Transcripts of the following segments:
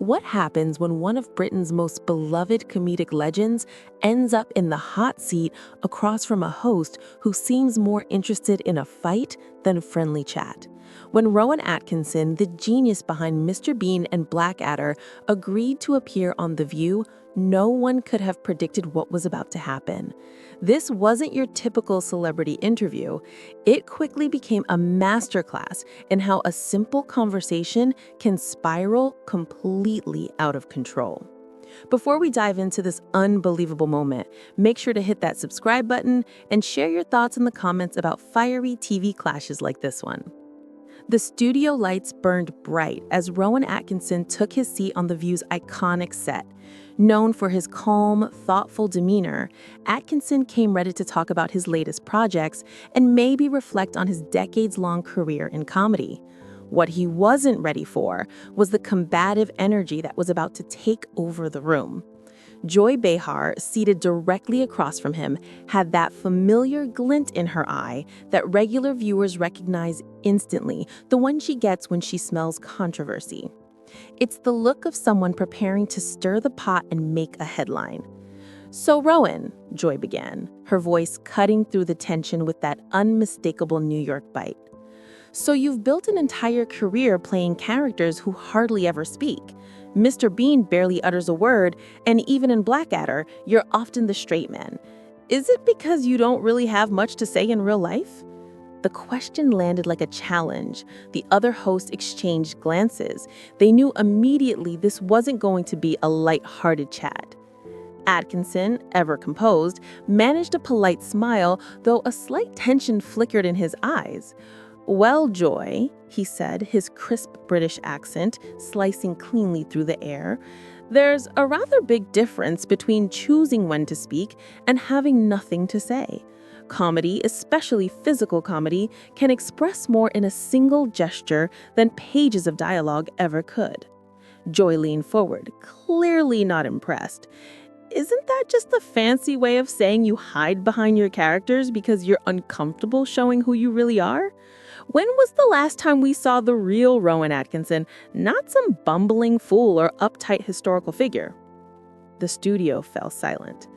What happens when one of Britain's most beloved comedic legends ends up in the hot seat across from a host who seems more interested in a fight than friendly chat? When Rowan Atkinson, the genius behind Mr. Bean and Blackadder, agreed to appear on The View, no one could have predicted what was about to happen. This wasn't your typical celebrity interview. It quickly became a masterclass in how a simple conversation can spiral completely out of control. Before we dive into this unbelievable moment, make sure to hit that subscribe button and share your thoughts in the comments about fiery TV clashes like this one. The studio lights burned bright as Rowan Atkinson took his seat on The View's iconic set. Known for his calm, thoughtful demeanor, Atkinson came ready to talk about his latest projects and maybe reflect on his decades-long career in comedy. What he wasn't ready for was the combative energy that was about to take over the room. Joy Behar, seated directly across from him, had that familiar glint in her eye that regular viewers recognize instantly, the one she gets when she smells controversy. It's the look of someone preparing to stir the pot and make a headline. "So, Rowan," Joy began, her voice cutting through the tension with that unmistakable New York bite. "So you've built an entire career playing characters who hardly ever speak. Mr. Bean barely utters a word, and even in Blackadder, you're often the straight man. Is it because you don't really have much to say in real life?" The question landed like a challenge. The other hosts exchanged glances. They knew immediately this wasn't going to be a light-hearted chat. Atkinson, ever composed, managed a polite smile, though a slight tension flickered in his eyes. "Well, Joy," he said, his crisp British accent slicing cleanly through the air, "there's a rather big difference between choosing when to speak and having nothing to say. Comedy, especially physical comedy, can express more in a single gesture than pages of dialogue ever could." Joy leaned forward, clearly not impressed. "Isn't that just a fancy way of saying you hide behind your characters because you're uncomfortable showing who you really are? When was the last time we saw the real Rowan Atkinson, not some bumbling fool or uptight historical figure?" The studio fell silent.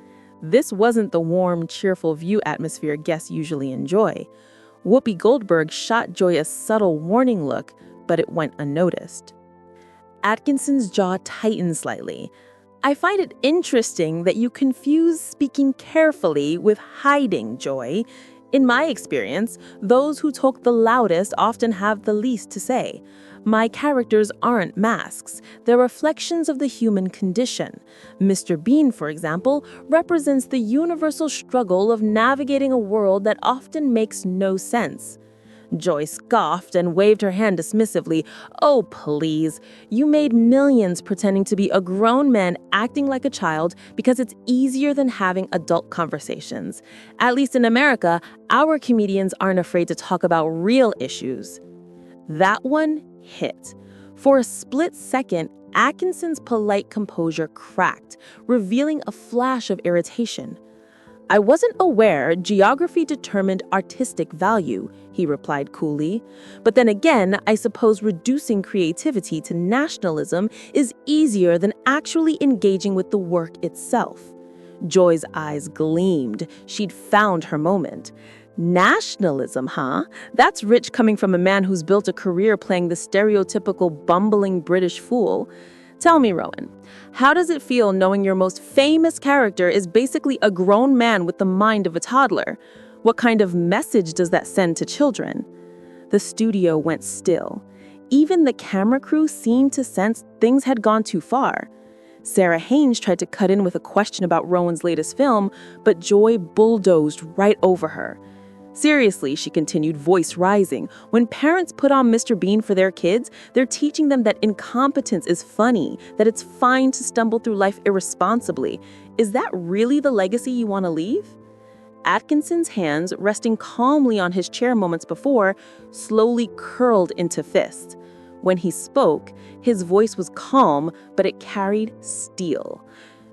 This wasn't the warm, cheerful View atmosphere guests usually enjoy. Whoopi Goldberg shot Joy a subtle warning look, but it went unnoticed. Atkinson's jaw tightened slightly. "I find it interesting that you confuse speaking carefully with hiding, Joy. In my experience, those who talk the loudest often have the least to say. My characters aren't masks. They're reflections of the human condition. Mr. Bean, for example, represents the universal struggle of navigating a world that often makes no sense." Joy scoffed and waved her hand dismissively. "Oh, please. You made millions pretending to be a grown man acting like a child because it's easier than having adult conversations. At least in America, our comedians aren't afraid to talk about real issues." That one hit. For a split second, Atkinson's polite composure cracked, revealing a flash of irritation. "I wasn't aware geography determined artistic value," he replied coolly. "But then again, I suppose reducing creativity to nationalism is easier than actually engaging with the work itself." Joy's eyes gleamed. She'd found her moment. "Nationalism, huh? That's rich coming from a man who's built a career playing the stereotypical bumbling British fool. Tell me, Rowan, how does it feel knowing your most famous character is basically a grown man with the mind of a toddler? What kind of message does that send to children?" The studio went still. Even the camera crew seemed to sense things had gone too far. Sarah Haynes tried to cut in with a question about Rowan's latest film, but Joy bulldozed right over her. "Seriously," she continued, voice rising, "when parents put on Mr. Bean for their kids, they're teaching them that incompetence is funny, that it's fine to stumble through life irresponsibly. Is that really the legacy you want to leave?" Atkinson's hands, resting calmly on his chair moments before, slowly curled into fists. When he spoke, his voice was calm, but it carried steel.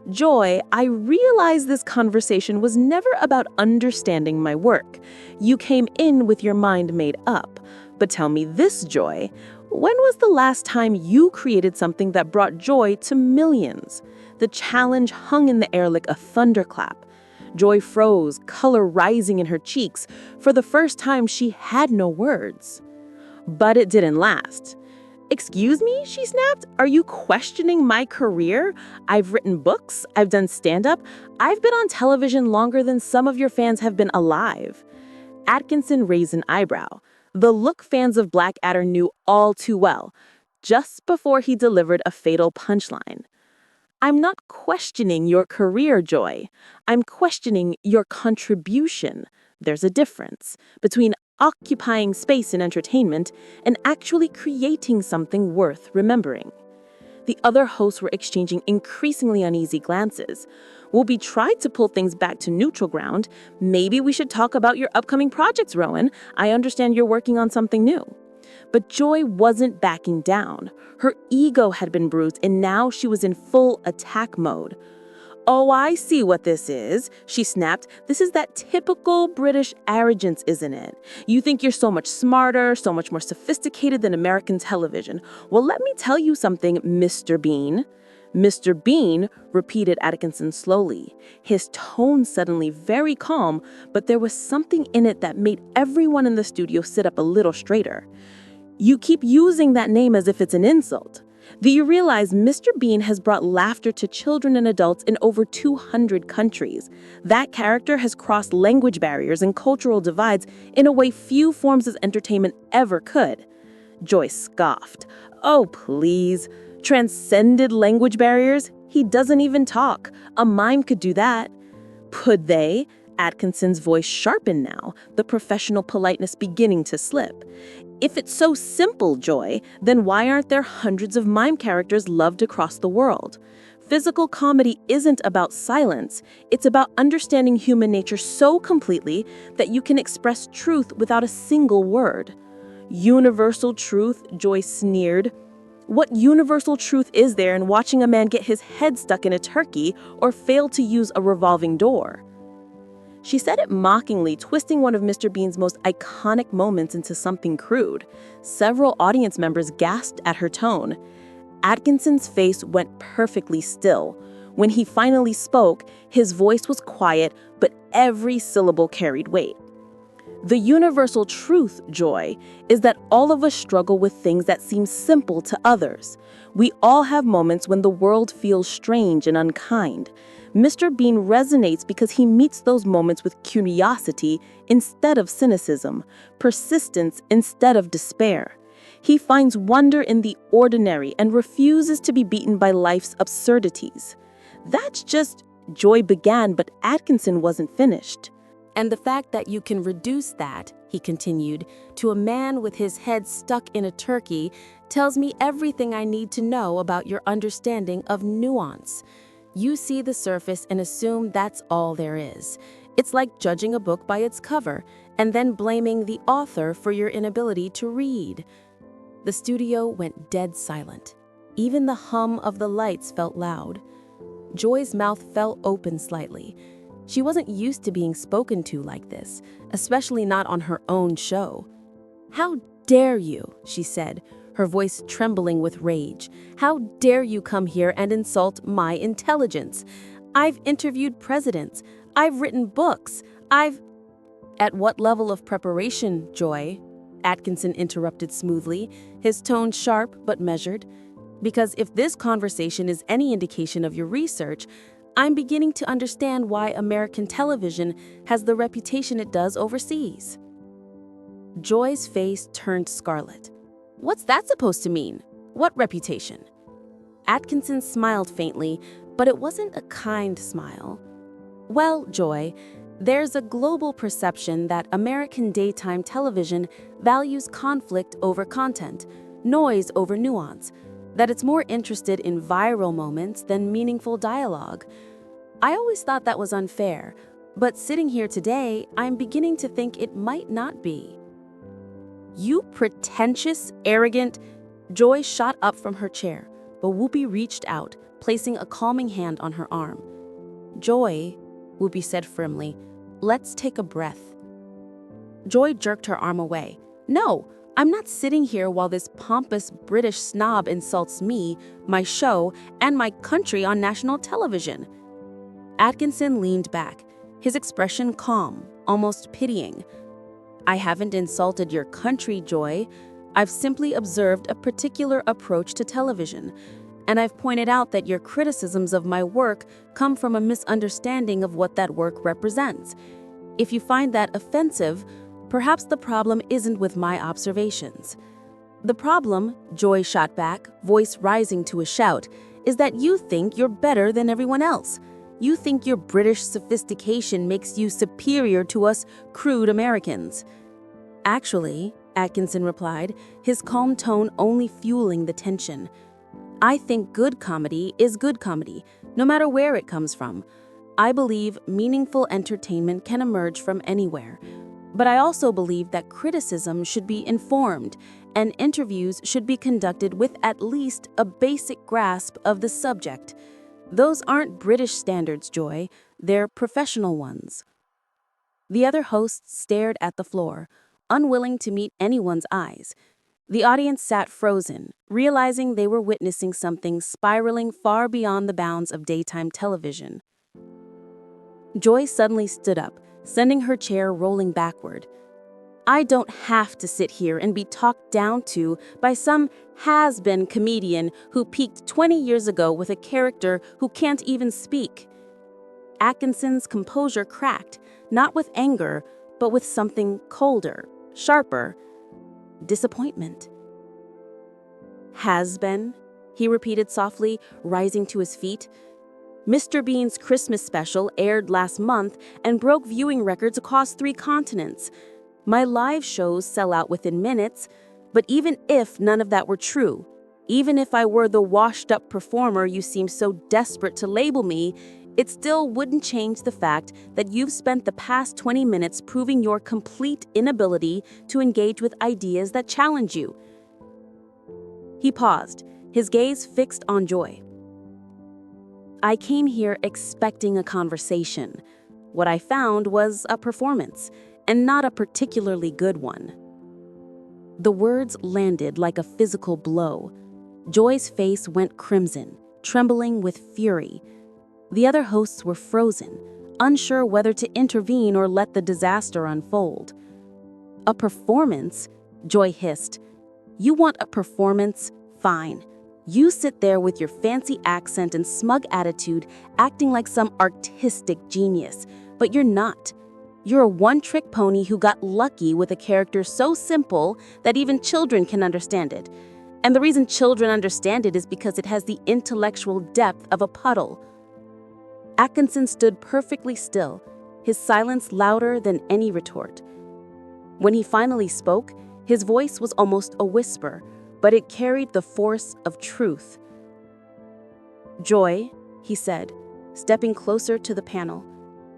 "Joy, I realize this conversation was never about understanding my work. You came in with your mind made up. But tell me this, Joy, When was the last time you created something that brought joy to millions? The challenge hung in the air like a thunderclap. Joy froze, color rising in her cheeks. For the first time, she had no words. But it didn't last. "Excuse me?" she snapped. "Are you questioning my career? I've written books, I've done stand-up, I've been on television longer than some of your fans have been alive." Atkinson raised an eyebrow, the look fans of Blackadder knew all too well, just before he delivered a fatal punchline. "I'm not questioning your career, Joy. I'm questioning your contribution. There's a difference between occupying space in entertainment and actually creating something worth remembering." The other hosts were exchanging increasingly uneasy glances. "Wolby tried to pull things back to neutral ground. Maybe we should talk about your upcoming projects, Rowan. I understand you're working on something new." But Joy wasn't backing down. Her ego had been bruised, and now she was in full attack mode. "Oh, I see what this is," she snapped. "This is that typical British arrogance, isn't it? You think you're so much smarter, so much more sophisticated than American television. Well, let me tell you something, Mr. Bean." "Mr. Bean," repeated Atkinson slowly, his tone suddenly very calm, but there was something in it that made everyone in the studio sit up a little straighter. "You keep using that name as if it's an insult. Do you realize Mr. Bean has brought laughter to children and adults in over 200 countries? That character has crossed language barriers and cultural divides in a way few forms of entertainment ever could." Joy scoffed. "Oh, please. Transcended language barriers? He doesn't even talk. A mime could do that." "Could they?" Atkinson's voice sharpened now, the professional politeness beginning to slip. "If it's so simple, Joy, then why aren't there hundreds of mime characters loved across the world? Physical comedy isn't about silence. It's about understanding human nature so completely that you can express truth without a single word." "Universal truth?" Joy sneered. "What universal truth is there in watching a man get his head stuck in a turkey or fail to use a revolving door?" She said it mockingly, twisting one of Mr. Bean's most iconic moments into something crude. Several audience members gasped at her tone. Atkinson's face went perfectly still. When he finally spoke, his voice was quiet, but every syllable carried weight. "The universal truth, Joy, is that all of us struggle with things that seem simple to others. We all have moments when the world feels strange and unkind. Mr. Bean resonates because he meets those moments with curiosity instead of cynicism, persistence instead of despair. He finds wonder in the ordinary and refuses to be beaten by life's absurdities." That's just, Joy began, but Atkinson wasn't finished. "And the fact that you can reduce that," he continued, "to a man with his head stuck in a turkey tells me everything I need to know about your understanding of nuance. You see the surface and assume that's all there is. It's like judging a book by its cover and then blaming the author for your inability to read." The studio went dead silent. Even the hum of the lights felt loud. Joy's mouth fell open slightly. She wasn't used to being spoken to like this, especially not on her own show. "How dare you?" she said, her voice trembling with rage. "How dare you come here and insult my intelligence? I've interviewed presidents. I've written books. "At what level of preparation, Joy?" Atkinson interrupted smoothly, his tone sharp but measured. "Because if this conversation is any indication of your research, I'm beginning to understand why American television has the reputation it does overseas." Joy's face turned scarlet. "What's that supposed to mean? What reputation?" Atkinson smiled faintly, but it wasn't a kind smile. "Well, Joy, there's a global perception that American daytime television values conflict over content, noise over nuance, that it's more interested in viral moments than meaningful dialogue. I always thought that was unfair, but sitting here today, I'm beginning to think it might not be." "You pretentious, arrogant—" Joy shot up from her chair, but Whoopi reached out, placing a calming hand on her arm. "Joy," Whoopi said firmly, "let's take a breath." Joy jerked her arm away. "No, I'm not sitting here while this pompous British snob insults me, my show, and my country on national television." Atkinson leaned back, his expression calm, almost pitying. "I haven't insulted your country, Joy. I've simply observed a particular approach to television, and I've pointed out that your criticisms of my work come from a misunderstanding of what that work represents. If you find that offensive, perhaps the problem isn't with my observations." "The problem," Joy shot back, voice rising to a shout, "is that you think you're better than everyone else. You think your British sophistication makes you superior to us crude Americans." "Actually," Atkinson replied, his calm tone only fueling the tension, "I think good comedy is good comedy, no matter where it comes from. I believe meaningful entertainment can emerge from anywhere. But I also believe that criticism should be informed, and interviews should be conducted with at least a basic grasp of the subject. Those aren't British standards, Joy. They're professional ones." The other hosts stared at the floor, unwilling to meet anyone's eyes. The audience sat frozen, realizing they were witnessing something spiraling far beyond the bounds of daytime television. Joy suddenly stood up, sending her chair rolling backward. "I don't have to sit here and be talked down to by some has-been comedian who peaked 20 years ago with a character who can't even speak." Atkinson's composure cracked, not with anger, but with something colder, sharper: disappointment. "Has-been?" he repeated softly, rising to his feet. "Mr. Bean's Christmas special aired last month and broke viewing records across 3 continents. My live shows sell out within minutes, but even if none of that were true, even if I were the washed-up performer you seem so desperate to label me, it still wouldn't change the fact that you've spent the past 20 minutes proving your complete inability to engage with ideas that challenge you." He paused, his gaze fixed on Joy. "I came here expecting a conversation. What I found was a performance, and not a particularly good one." The words landed like a physical blow. Joy's face went crimson, trembling with fury. The other hosts were frozen, unsure whether to intervene or let the disaster unfold. "A performance?" Joy hissed. "You want a performance? Fine. You sit there with your fancy accent and smug attitude, acting like some artistic genius, but you're not. You're a one-trick pony who got lucky with a character so simple that even children can understand it. And the reason children understand it is because it has the intellectual depth of a puddle." Atkinson stood perfectly still, his silence louder than any retort. When he finally spoke, his voice was almost a whisper, but it carried the force of truth. "Joy," he said, stepping closer to the panel.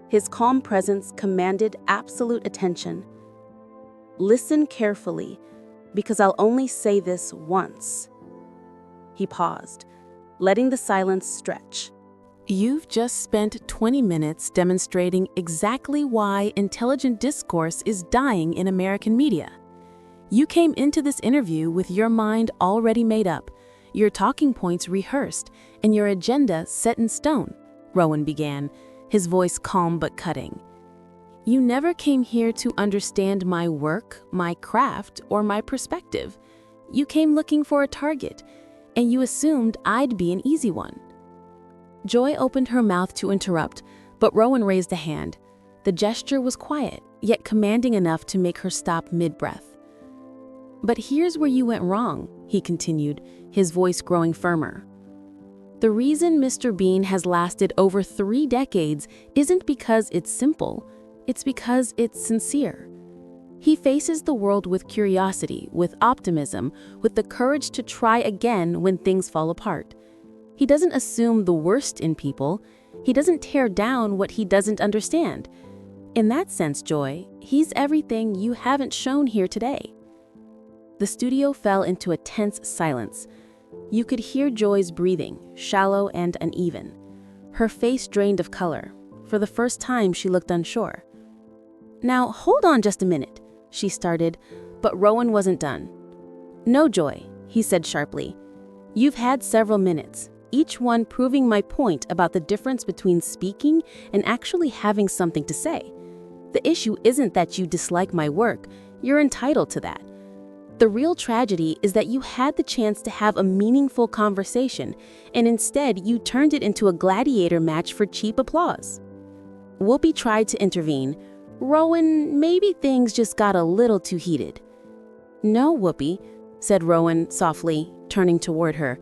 His calm presence commanded absolute attention. "Listen carefully, because I'll only say this once." He paused, letting the silence stretch. "You've just spent 20 minutes demonstrating exactly why intelligent discourse is dying in American media. You came into this interview with your mind already made up, your talking points rehearsed, and your agenda set in stone," Rowan began, his voice calm but cutting. "You never came here to understand my work, my craft, or my perspective. You came looking for a target, and you assumed I'd be an easy one." Joy opened her mouth to interrupt, but Rowan raised a hand. The gesture was quiet, yet commanding enough to make her stop mid-breath. "But here's where you went wrong," he continued, his voice growing firmer. "The reason Mr. Bean has lasted over 3 decades isn't because it's simple, it's because it's sincere. He faces the world with curiosity, with optimism, with the courage to try again when things fall apart. He doesn't assume the worst in people. He doesn't tear down what he doesn't understand. In that sense, Joy, he's everything you haven't shown here today." The studio fell into a tense silence. You could hear Joy's breathing, shallow and uneven. Her face drained of color. For the first time, she looked unsure. "Now, hold on just a minute," she started, But Rowan wasn't done. "No, Joy," he said sharply. "You've had several minutes, each one proving my point about the difference between speaking and actually having something to say. The issue isn't that you dislike my work. You're entitled to that. The real tragedy is that you had the chance to have a meaningful conversation, and instead you turned it into a gladiator match for cheap applause." Whoopi tried to intervene. "Rowan, maybe things just got a little too heated." "No, Whoopi," said Rowan softly, turning toward her.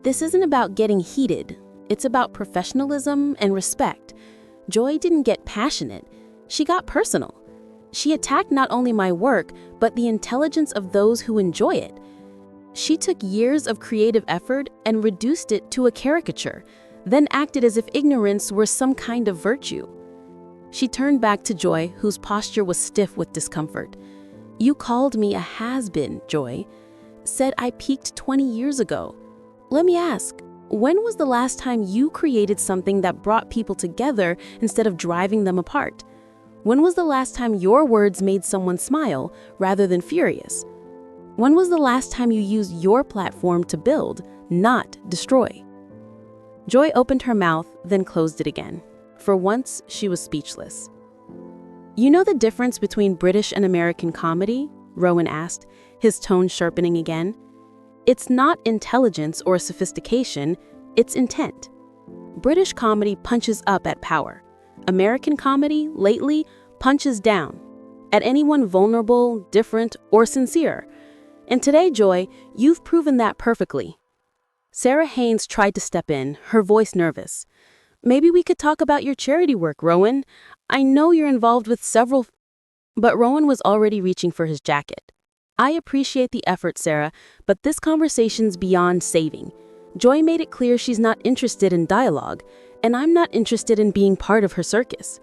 "This isn't about getting heated. It's about professionalism and respect. Joy didn't get passionate. She got personal. She attacked not only my work, but the intelligence of those who enjoy it. She took years of creative effort and reduced it to a caricature, then acted as if ignorance were some kind of virtue." She turned back to Joy, whose posture was stiff with discomfort. "You called me a has-been, Joy. Said I peaked 20 years ago. Let me ask, when was the last time you created something that brought people together instead of driving them apart? When was the last time your words made someone smile rather than furious? When was the last time you used your platform to build, not destroy?" Joy opened her mouth, then closed it again. For once, she was speechless. "You know the difference between British and American comedy?" Rowan asked, his tone sharpening again. "It's not intelligence or sophistication, it's intent. British comedy punches up at power. American comedy, lately, punches down at anyone vulnerable, different, or sincere. And today, Joy, you've proven that perfectly." Sarah Haynes tried to step in, her voice nervous. "Maybe we could talk about your charity work, Rowan. I know you're involved with several..." But Rowan was already reaching for his jacket. "I appreciate the effort, Sarah, but this conversation's beyond saving. Joy made it clear she's not interested in dialogue, and I'm not interested in being part of her circus."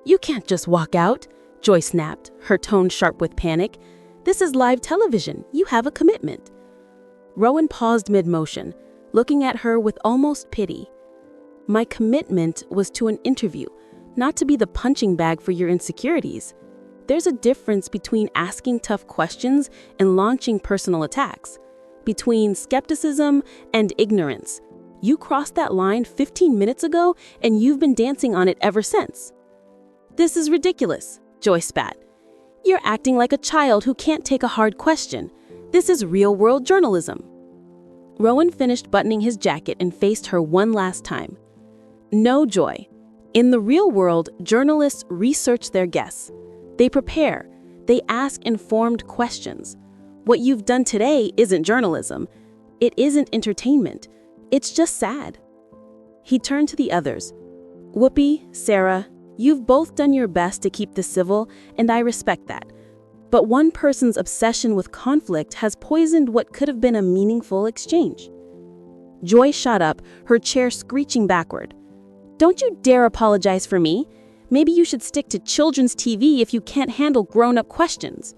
"You can't just walk out," Joy snapped, her tone sharp with panic. "This is live television. You have a commitment." Rowan paused mid-motion, looking at her with almost pity. "My commitment was to an interview, not to be the punching bag for your insecurities. There's a difference between asking tough questions and launching personal attacks, between skepticism and ignorance. You crossed that line 15 minutes ago, and you've been dancing on it ever since." "This is ridiculous," Joy spat. "You're acting like a child who can't take a hard question. This is real-world journalism." Rowan finished buttoning his jacket and faced her one last time. "No, Joy. In the real world, journalists research their guests. They prepare. They ask informed questions. What you've done today isn't journalism. It isn't entertainment. It's just sad." He turned to the others. "Whoopi, Sarah, you've both done your best to keep this civil, and I respect that. But one person's obsession with conflict has poisoned what could have been a meaningful exchange." Joy shot up, her chair screeching backward. "Don't you dare apologize for me. Maybe you should stick to children's TV if you can't handle grown-up questions."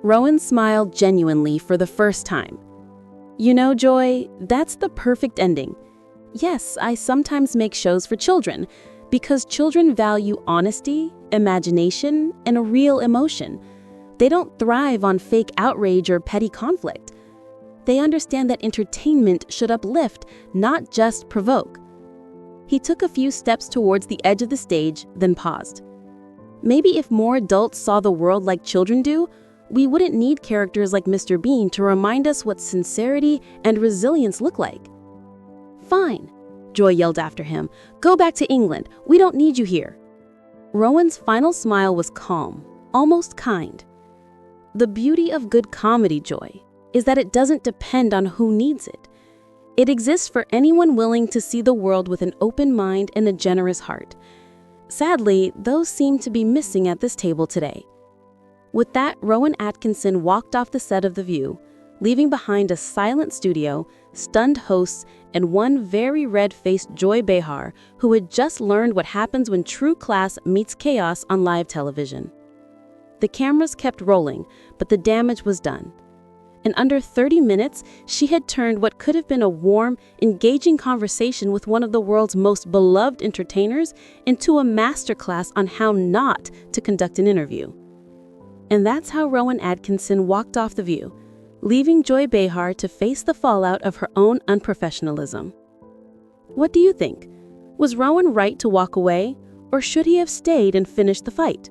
Rowan smiled genuinely for the first time. "You know, Joy, that's the perfect ending. Yes, I sometimes make shows for children, because children value honesty, imagination, and a real emotion. They don't thrive on fake outrage or petty conflict. They understand that entertainment should uplift, not just provoke." He took a few steps towards the edge of the stage, then paused. "Maybe if more adults saw the world like children do, we wouldn't need characters like Mr. Bean to remind us what sincerity and resilience look like." "Fine," Joy yelled after him. "Go back to England. We don't need you here." Rowan's final smile was calm, almost kind. The beauty of good comedy, Joy, is that it doesn't depend on who needs it. It exists for anyone willing to see the world with an open mind and a generous heart. Sadly, those seem to be missing at this table today. With that, Rowan Atkinson walked off the set of The View, leaving behind a silent studio, stunned hosts, and one very red-faced Joy Behar, who had just learned what happens when true class meets chaos on live television. The cameras kept rolling, but the damage was done. In under 30 minutes, she had turned what could have been a warm, engaging conversation with one of the world's most beloved entertainers into a masterclass on how not to conduct an interview. And that's how Rowan Atkinson walked off the view, leaving Joy Behar to face the fallout of her own unprofessionalism. What do you think? Was Rowan right to walk away, or should he have stayed and finished the fight?